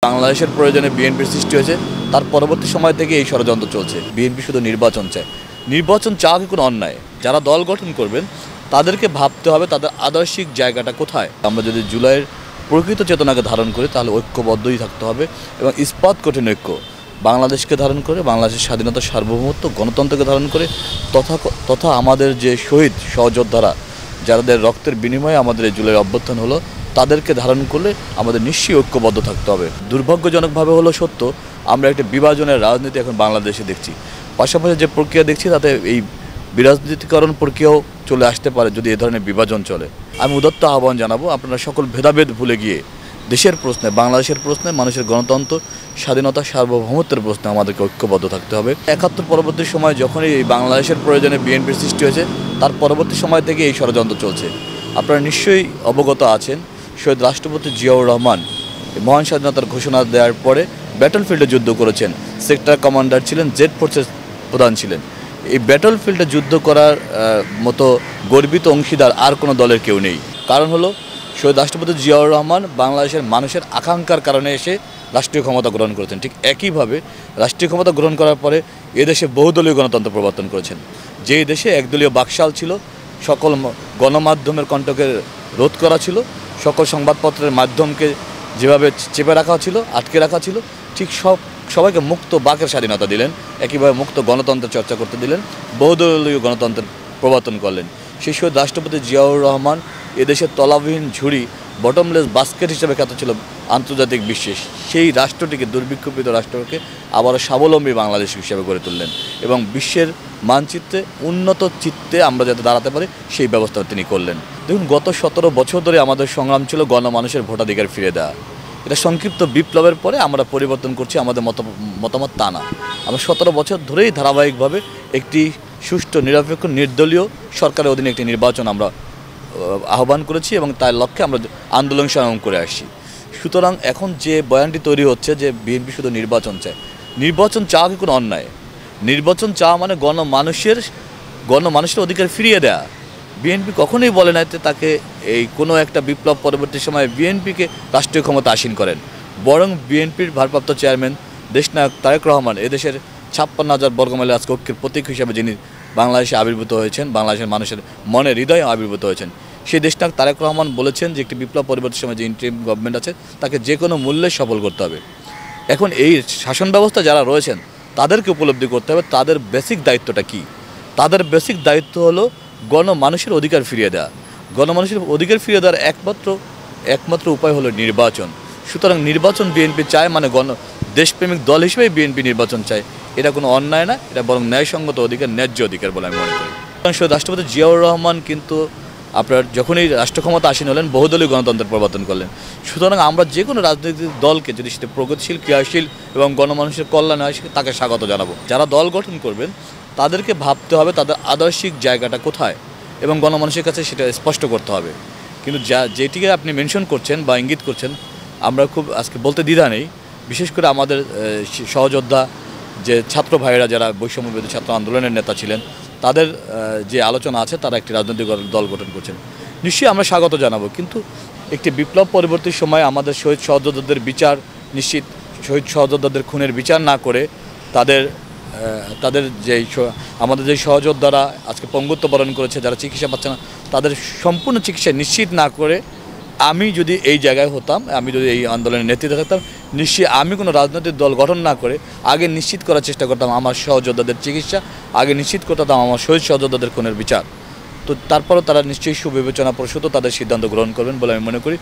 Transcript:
বাংলাদেশের প্রয়োজনে বিএনপির সৃষ্টি হয়েছে, তার পরবর্তী সময় থেকে এই ষড়যন্ত্র চলছে। বিএনপি শুধু নির্বাচন চায়। নির্বাচন চাওয়া কি কোনো অন্যায়? যারা দল গঠন করবেন তাদেরকে ভাবতে হবে তাদের আদর্শিক জায়গাটা কোথায়। আমরা যদি জুলাইয়ের প্রকৃত চেতনাকে ধারণ করি তাহলে ঐক্যবদ্ধই থাকতে হবে এবং ইস্পাত কঠিন ঐক্য বাংলাদেশকে ধারণ করে, বাংলাদেশের স্বাধীনতা, সার্বভৌমত্ব, গণতন্ত্রকে ধারণ করে তথা আমাদের যে শহীদ সহযোদ্ধারা যাদের রক্তের বিনিময়ে আমাদের এই জুলাইয়ের অভ্যুত্থান হলো, তাদেরকে ধারণ করলে আমাদের নিশ্চয়ই ঐক্যবদ্ধ থাকতে হবে। দুর্ভাগ্যজনকভাবে হলো সত্য, আমরা একটা বিভাজনের রাজনীতি এখন বাংলাদেশে দেখছি। পাশাপাশি যে প্রক্রিয়া দেখছি তাতে এই বিরাজনীতিকরণ প্রক্রিয়াও চলে আসতে পারে যদি এ ধরনের বিভাজন চলে। আমি উদাত্ত আহ্বান জানাবো, আপনারা সকল ভেদাভেদ ভুলে গিয়ে দেশের প্রশ্নে, বাংলাদেশের প্রশ্নে, মানুষের গণতন্ত্র, স্বাধীনতা, সার্বভৌমত্বের প্রশ্নে আমাদেরকে ঐক্যবদ্ধ থাকতে হবে। ৭১ পরবর্তী সময় যখনই এই বাংলাদেশের প্রয়োজনে বিএনপির সৃষ্টি হয়েছে, তার পরবর্তী সময় থেকে এই ষড়যন্ত্র চলছে। আপনারা নিশ্চয়ই অবগত আছেন, শহীদ রাষ্ট্রপতি জিয়াউর রহমান মহান স্বাধীনতার ঘোষণা দেওয়ার পরে ব্যাটলফিল্ডে যুদ্ধ করেছেন। সেক্টর কমান্ডার ছিলেন, জেড ফোর্সের প্রধান ছিলেন। এই ব্যাটলফিল্ডে যুদ্ধ করার মতো গর্বিত অংশীদার আর কোনো দলের কেউ নেই। কারণ হলো শহীদ রাষ্ট্রপতি জিয়াউর রহমান বাংলাদেশের মানুষের আকাঙ্ক্ষার কারণে এসে রাষ্ট্রীয় ক্ষমতা গ্রহণ করেছেন। ঠিক একইভাবে রাষ্ট্রীয় ক্ষমতা গ্রহণ করার পরে এদেশে বহুদলীয় গণতন্ত্র প্রবর্তন করেছেন। যেই দেশে একদলীয় বাকশাল ছিল, সকল গণমাধ্যমের কণ্ঠকে রোধ করা ছিল, সকল সংবাদপত্রের মাধ্যমকে যেভাবে চেপে রাখা ছিল, আটকে রাখা ছিল, ঠিক সবাইকে মুক্ত বাকের স্বাধীনতা দিলেন। একইভাবে মুক্ত গণতন্ত্রের চর্চা করতে দিলেন, বহুদলীয় গণতন্ত্রের প্রবর্তন করলেন। সেই শহীদ রাষ্ট্রপতি জিয়াউর রহমান এদেশের তলাবিহীন ঝুড়ি, বটমলেস বাস্কেট হিসেবে খ্যাত ছিল আন্তর্জাতিক বিশ্বে। সেই রাষ্ট্রটিকে, দুর্ভিক্ষপিত রাষ্ট্রকে আবারও স্বাবলম্বী বাংলাদেশ হিসেবে গড়ে তুললেন এবং বিশ্বের মানচিত্রে উন্নত চিত্তে আমরা যাতে দাঁড়াতে পারি সেই ব্যবস্থা তিনি করলেন। দেখুন, গত ১৭ বছর ধরে আমাদের সংগ্রাম ছিল গণমানুষের ভোটাধিকার ফিরে দেওয়া। এটা সংক্ষিপ্ত বিপ্লবের পরে আমরা পরিবর্তন করছি আমাদের মতামত তা না। আমরা ১৭ বছর ধরেই ধারাবাহিকভাবে একটি সুষ্ঠু, নিরপেক্ষ, নির্দলীয় সরকারের অধীনে একটি নির্বাচন আমরা আহ্বান করেছি এবং তার লক্ষ্যে আমরা আন্দোলন সংগ্রাম করে আসছি। সুতরাং এখন যে বয়ানটি তৈরি হচ্ছে যে বিএনপি শুধু নির্বাচন চায়, নির্বাচন চাওয়া কি কোনো অন্যায়? নির্বাচন চাওয়া মানে গণমানুষের অধিকার ফিরিয়ে দেয়া। বিএনপি কখনোই বলে না যে তাকে এই কোনো একটা বিপ্লব পরবর্তী সময়ে বিএনপিকে রাষ্ট্রীয় ক্ষমতা আসীন করেন। বরং বিএনপির ভারপ্রাপ্ত চেয়ারম্যান দেশনায়ক তারেক রহমান এদেশের ৫৬,০০০ বর্গমাইল আজকে ঐক্যের প্রতীক হিসেবে যিনি বাংলাদেশে আবির্ভূত হয়েছেন, বাংলাদেশের মানুষের মনে, হৃদয়ে আবির্ভূত হয়েছেন, সেই দেশনায়ক তারেক রহমান বলেছেন যে একটি বিপ্লব পরবর্তী সময় যে ইন্টারিম গভর্নমেন্ট আছে তাকে যে কোনো মূল্যে সফল করতে হবে। এখন এই শাসন ব্যবস্থা যারা রয়েছেন তাদেরকে উপলব্ধি করতে হবে তাদের বেসিক দায়িত্বটা কী। তাদের বেসিক দায়িত্ব হলো গণমানুষের অধিকার ফিরিয়ে দেওয়া। গণমানুষের অধিকার ফিরিয়ে দেওয়ার একমাত্র উপায় হলো নির্বাচন। সুতরাং নির্বাচন বিএনপি চায়, মানে দেশপ্রেমিক দল হিসেবেই বিএনপি নির্বাচন চায়। এটা কোনো অন্যায় না, এটা বরং ন্যায়সঙ্গত অধিকার, ন্যায্য অধিকার বলে আমি মনে করি। রাষ্ট্রপতি জিয়াউর রহমান কিন্তু আপনার যখনই রাষ্ট্র ক্ষমতা আসীন হলেন বহুদলীয় গণতন্ত্রের প্রবর্তন করলেন। সুতরাং আমরা যে কোনো রাজনৈতিক দলকে যদি সেটা প্রগতিশীল, ক্রিয়াশীল এবং গণমানুষের কল্যাণ হয় তাকে স্বাগত জানাবো। যারা দল গঠন করবেন তাদেরকে ভাবতে হবে তাদের আদর্শিক জায়গাটা কোথায় এবং গণমানুষের কাছে সেটা স্পষ্ট করতে হবে। কিন্তু যেটিকে আপনি মেনশন করছেন বা ইঙ্গিত করছেন, আমরা খুব আজকে বলতে দ্বিধা নেই। বিশেষ করে আমাদের সহযোদ্ধা যে ছাত্র ভাইয়েরা যারা বৈষম্য বিরোধী ছাত্র আন্দোলনের নেতা ছিলেন, তাদের যে আলোচনা আছে তারা একটি রাজনৈতিক দল গঠন করছেন, নিশ্চয়ই আমরা স্বাগত জানাবো। কিন্তু একটি বিপ্লব পরবর্তী সময় আমাদের শহীদ সহযোদ্ধাদের বিচার নিশ্চিত, শহীদ সহযোদ্ধাদের খুনের বিচার না করে তাদের আমাদের যে সহযোদ্ধারা আজকে পঙ্গুত্ব বরণ করেছে, যারা চিকিৎসা পাচ্ছে না, তাদের সম্পূর্ণ চিকিৎসা নিশ্চিত না করে আমি যদি এই জায়গায় হতাম, আমি যদি এই আন্দোলনের নেতৃত্বে থাকতাম, নিশ্চয়ই আমি কোনো রাজনৈতিক দল গঠন না করে আগে নিশ্চিত করার চেষ্টা করতাম আমার সহযোদ্ধাদের চিকিৎসা, আগে নিশ্চিত করতাম আমার শহীদ সহযোদ্ধাদের খুনের বিচার। তো তারপরও তারা নিশ্চয়ই সুবিবেচনা প্রসূত তাদের সিদ্ধান্ত গ্রহণ করবেন বলে আমি মনে করি।